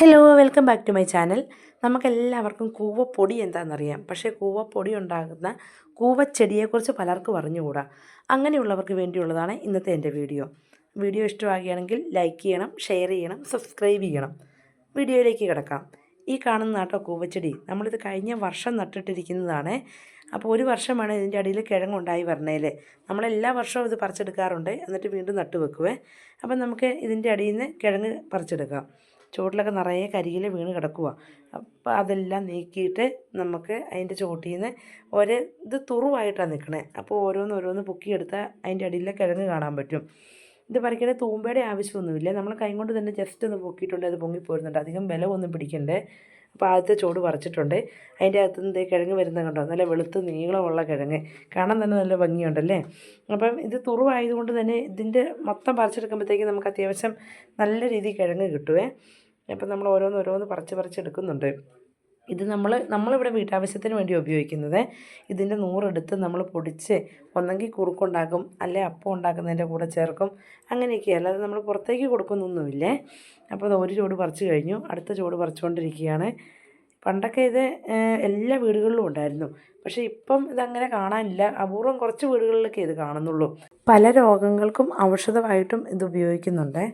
Hello welcome back to my channel. നമുക്കെല്ലാവർക്കും കൂവപ്പൊടി എന്താണെന്നറിയാം. പക്ഷേ കൂവപ്പൊടി ഉണ്ടാകുന്ന കൂവച്ചെടിയെക്കുറിച്ച് പലർക്കും അറിഞ്ഞുകൂടാ. അങ്ങനെയുള്ളവർക്ക് വേണ്ടിയുള്ളതാണ് ഇന്നത്തെ എൻ്റെ വീഡിയോ. വീഡിയോ ഇഷ്ടമാകുകയാണെങ്കിൽ ലൈക്ക് ചെയ്യണം, ഷെയർ ചെയ്യണം, സബ്സ്ക്രൈബ് ചെയ്യണം. വീഡിയോയിലേക്ക് കിടക്കാം. ഈ കാണുന്ന നാട്ടോ കൂവച്ചെടി നമ്മളിത് കഴിഞ്ഞ വർഷം നട്ടിട്ടിരിക്കുന്നതാണ്. അപ്പോൾ ഒരു വർഷമാണ് ഇതിൻ്റെ അടിയിൽ കിഴങ്ങുണ്ടായി വരണേൽ. നമ്മളെല്ലാ വർഷവും ഇത് പറിച്ചെടുക്കാറുണ്ട്, എന്നിട്ട് വീണ്ടും നട്ടു വെക്കുവേ. അപ്പം നമുക്ക് ഇതിൻ്റെ അടിയിൽ നിന്ന് കിഴങ്ങ് പറിച്ചെടുക്കാം. ചുവട്ടിലൊക്കെ നിറയെ കരിയില വീണ് കിടക്കുക. അപ്പോൾ അതെല്ലാം നീക്കിയിട്ട് നമുക്ക് അതിൻ്റെ ചോട്ടിൽ നിന്ന് ഇത് തുറുവായിട്ടാണ് നിൽക്കണേ. അപ്പോൾ ഓരോന്ന് പൊക്കിയെടുത്താൽ അതിൻ്റെ അടിയിലെ കിഴങ്ങ് കാണാൻ പറ്റും. ഇത് പറിക്കണേ തൂമ്പയുടെ ആവശ്യമൊന്നുമില്ല. നമ്മൾ കൈ കൊണ്ട് തന്നെ ജസ്റ്റ് ഒന്ന് പൊക്കിയിട്ടുണ്ട്, അത് പൊങ്ങിപ്പോരുന്നുണ്ട്. അധികം ബലമൊന്നും പിടിക്കണ്ടേ. അപ്പോൾ ആദ്യത്തെ ചോട് പറിച്ചിട്ടുണ്ട്. അതിൻ്റെ അകത്ത് നിന്ന് കിഴങ്ങ് വരുന്നത് കണ്ടോ, നല്ല വെളുത്ത് നീളമുള്ള കിഴങ്ങ്, കാണാൻ തന്നെ നല്ല ഭംഗിയുണ്ടല്ലേ. അപ്പം ഇത് തുറുവായതുകൊണ്ട് തന്നെ ഇതിൻ്റെ മൊത്തം പറിച്ചെടുക്കുമ്പോഴത്തേക്ക് നമുക്ക് അത്യാവശ്യം നല്ല രീതിയിൽ കിഴങ്ങ് കിട്ടുവേ. അപ്പം നമ്മൾ ഓരോന്ന് പറിച്ചെടുക്കുന്നുണ്ട്. ഇത് നമ്മളിവിടെ വീട്ടാവശ്യത്തിന് വേണ്ടി ഉപയോഗിക്കുന്നത്. ഇതിൻ്റെ നൂറെടുത്ത് നമ്മൾ പൊടിച്ച് ഒന്നെങ്കിൽ കുറുക്കുണ്ടാക്കും, അല്ലെ അപ്പം ഉണ്ടാക്കുന്നതിൻ്റെ കൂടെ ചേർക്കും. അങ്ങനെയൊക്കെ, അല്ലാതെ നമ്മൾ പുറത്തേക്ക് കൊടുക്കുന്നൊന്നുമില്ലേ. അപ്പോൾ അത് ഒരു ചോട് പറിച്ച് കഴിഞ്ഞു, അടുത്ത ചോട് പറിച്ചുകൊണ്ടിരിക്കുകയാണ്. പണ്ടൊക്കെ ഇത് എല്ലാ വീടുകളിലും ഉണ്ടായിരുന്നു. പക്ഷേ ഇപ്പം ഇതങ്ങനെ കാണാനില്ല. അപൂർവം കുറച്ച് വീടുകളിലൊക്കെ ഇത് കാണുന്നുള്ളൂ. പല രോഗങ്ങൾക്കും ഔഷധമായിട്ടും ഇത് ഉപയോഗിക്കുന്നുണ്ട്.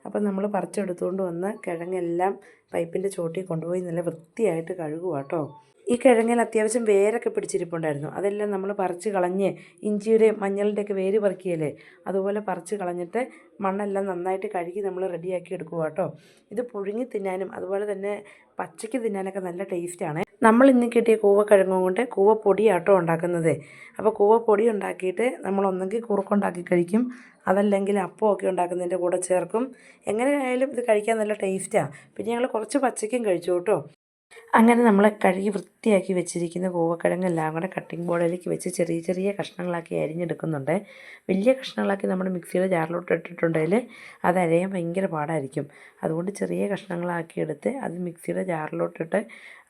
അപ്പം നമ്മൾ പറിച്ചെടുത്തുകൊണ്ട് വന്ന് കിഴങ്ങെല്ലാം പൈപ്പിൻ്റെ ചോട്ടിൽ കൊണ്ടുപോയി നല്ല വൃത്തിയായിട്ട് കഴുകുക കേട്ടോ. ഈ കിഴങ്ങിൽ അത്യാവശ്യം വേരൊക്കെ പിടിച്ചിരിപ്പുണ്ടായിരുന്നു. അതെല്ലാം നമ്മൾ പറിച്ച് കളഞ്ഞ് ഇഞ്ചിയുടെയും മഞ്ഞളിൻ്റെയൊക്കെ വേര് പറിക്കുകയല്ലേ, അതുപോലെ പറിച്ച് കളഞ്ഞിട്ട് മണ്ണെല്ലാം നന്നായിട്ട് കഴുകി നമ്മൾ റെഡിയാക്കി എടുക്കുക കേട്ടോ. ഇത് പുഴുങ്ങി തിന്നാനും അതുപോലെ തന്നെ പച്ചയ്ക്ക് തിന്നാനൊക്കെ നല്ല ടേസ്റ്റാണ്. നമ്മൾ ഇന്ന് കിട്ടിയ കൂവക്കിഴങ്ങ് കൊണ്ട് കൂവപ്പൊടിയാട്ടോ ഉണ്ടാക്കുന്നത്. അപ്പോൾ കൂവപ്പൊടി ഉണ്ടാക്കിയിട്ട് നമ്മൾ ഒന്നെങ്കിൽ കുറുക്കുണ്ടാക്കി കഴിക്കും, അതല്ലെങ്കിൽ അപ്പമൊക്കെ ഉണ്ടാക്കുന്നതിൻ്റെ കൂടെ ചേർക്കും. എങ്ങനെയായാലും ഇത് കഴിക്കാൻ നല്ല ടേസ്റ്റാണ്. പിന്നെ ഞങ്ങൾ കുറച്ച് പച്ചയ്ക്കും കഴിച്ചു കേട്ടോ. അങ്ങനെ നമ്മൾ കഴുകി വൃത്തിയാക്കി വെച്ചിരിക്കുന്ന കൂവക്കിഴങ്ങെല്ലാം കൂടെ കട്ടിംഗ് ബോർഡിലേക്ക് വെച്ച് ചെറിയ ചെറിയ കഷ്ണങ്ങളാക്കി അരിഞ്ഞെടുക്കുന്നുണ്ട്. വലിയ കഷ്ണങ്ങളാക്കി നമ്മൾ മിക്സിയുടെ ജാറിലോട്ട് ഇട്ടിട്ടുണ്ടെങ്കിൽ അത് അരയാൻ ഭയങ്കര പാടായിരിക്കും. അതുകൊണ്ട് ചെറിയ കഷ്ണങ്ങളാക്കി എടുത്ത് അത് മിക്സിയുടെ ജാറിലോട്ടിട്ട്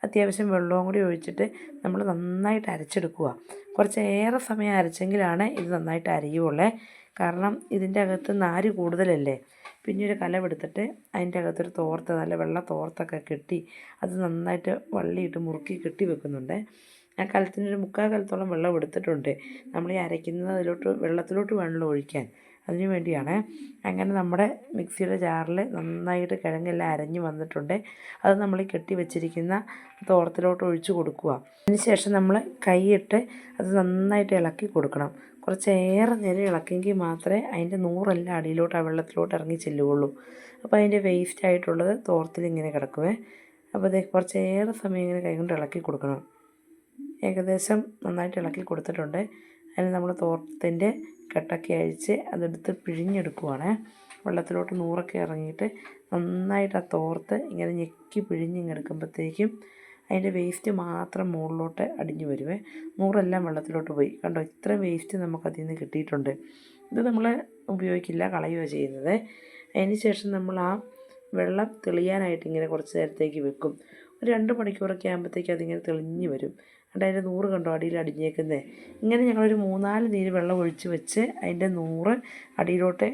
അത്യാവശ്യം വെള്ളവും കൂടി ഒഴിച്ചിട്ട് നമ്മൾ നന്നായിട്ട് അരച്ചെടുക്കുക. കുറച്ചേറെ സമയം അരച്ചെങ്കിലാണ് ഇത് നന്നായിട്ട് അരയുള്ളേ. കാരണം ഇതിൻ്റെ അകത്ത് നാര് കൂടുതലല്ലേ. പിന്നെ ഒരു കലമെടുത്തിട്ട് അതിൻ്റെ അകത്തൊരു തോർത്ത്, നല്ല വെള്ള തോർത്തൊക്കെ കെട്ടി അത് നന്നായിട്ട് വള്ളിയിട്ട് മുറുക്കി കെട്ടി വെക്കുന്നുണ്ട്. ആ കലത്തിനൊരു 3/4 കലത്തോളം വെള്ളം എടുത്തിട്ടുണ്ട്. നമ്മൾ ഈ അരയ്ക്കുന്നത് വെള്ളത്തിലോട്ട് വേണമല്ലോ ഒഴിക്കാൻ, അതിന് വേണ്ടിയാണ്. അങ്ങനെ നമ്മുടെ മിക്സിയുടെ ജാറിൽ നന്നായിട്ട് കിഴങ്ങെല്ലാം അരഞ്ഞ് വന്നിട്ടുണ്ട്. അത് നമ്മൾ ഈ കെട്ടി വെച്ചിരിക്കുന്ന തോർത്തിലോട്ട് ഒഴിച്ച് കൊടുക്കുക. അതിനുശേഷം നമ്മൾ കൈയിട്ട് അത് നന്നായിട്ട് ഇളക്കി കൊടുക്കണം. കുറച്ചേറെ നേരം ഇളക്കിയെങ്കിൽ മാത്രമേ അതിൻ്റെ നൂറെല്ലാം അടിയിലോട്ട് ആ വെള്ളത്തിലോട്ട് ഇറങ്ങി ചെല്ലുകയുള്ളൂ. അപ്പോൾ അതിൻ്റെ വേസ്റ്റ് ആയിട്ടുള്ളത് തോർത്തിലിങ്ങനെ കിടക്കുവേ. അപ്പോൾ അത് കുറച്ചേറെ സമയം ഇങ്ങനെ കൈകൊണ്ട് ഇളക്കി കൊടുക്കണം. ഏകദേശം നന്നായിട്ട് ഇളക്കി കൊടുത്തിട്ടുണ്ട്. അതിന് നമ്മൾ തോർത്തിൻ്റെ കെട്ടൊക്കെ അഴിച്ച് അതെടുത്ത് പിഴിഞ്ഞെടുക്കുവാണ്. വെള്ളത്തിലോട്ട് നൂറൊക്കെ ഇറങ്ങിയിട്ട് നന്നായിട്ട് ആ തോർത്ത് ഇങ്ങനെ ഞെക്കി പിഴിഞ്ഞിങ്ങെടുക്കുമ്പോഴത്തേക്കും അതിൻ്റെ വേസ്റ്റ് മാത്രം മുകളിലോട്ട് അടിഞ്ഞു വരുവേ. നൂറെല്ലാം വെള്ളത്തിലോട്ട് പോയി. കണ്ടോ, ഇത്രയും വേസ്റ്റ് നമുക്കതിൽ നിന്ന് കിട്ടിയിട്ടുണ്ട്. ഇത് നമ്മൾ ഉപയോഗിക്കില്ല, കളയുകയോ ചെയ്യുന്നത്. അതിന് ശേഷം നമ്മൾ ആ വെള്ളം തെളിയാനായിട്ട് ഇങ്ങനെ കുറച്ച് നേരത്തേക്ക് വെക്കും. ഒരു 2 മണിക്കൂറൊക്കെ ആകുമ്പോഴത്തേക്ക് അതിങ്ങനെ തെളിഞ്ഞ് വരും. എന്നിട്ട് അതിൻ്റെ നൂറ് കണ്ടോ അടിയിൽ അടിഞ്ഞേക്കുന്നത്. ഇങ്ങനെ ഞങ്ങളൊരു 3-4 നീര് വെള്ളം ഒഴിച്ച് വെച്ച് അതിൻ്റെ നൂറ് അടിയിലോട്ട്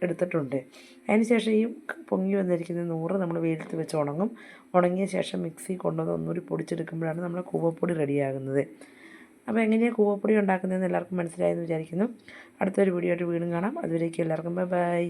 എടുത്തിട്ടുണ്ട്. അതിന് ശേഷം ഈ പൊങ്ങി വന്നിരിക്കുന്ന നൂറ് നമ്മൾ വെയിലത്ത് വെച്ച് ഉണങ്ങിയ ശേഷം മിക്സി കൊണ്ടുവന്ന് ഒന്നുകൂടി പൊടിച്ചെടുക്കുമ്പോഴാണ് നമ്മൾ കൂവപ്പൊടി റെഡിയാകുന്നത്. അപ്പോൾ എങ്ങനെയാണ് കൂവപ്പൊടി ഉണ്ടാക്കുന്നതെന്ന് എല്ലാവർക്കും മനസ്സിലായെന്ന് വിചാരിക്കുന്നു. അടുത്തൊരു വീഡിയോ ആയിട്ട് വീണ്ടും കാണാം. അതുവരേക്കും എല്ലാവർക്കും ബൈ ബൈ.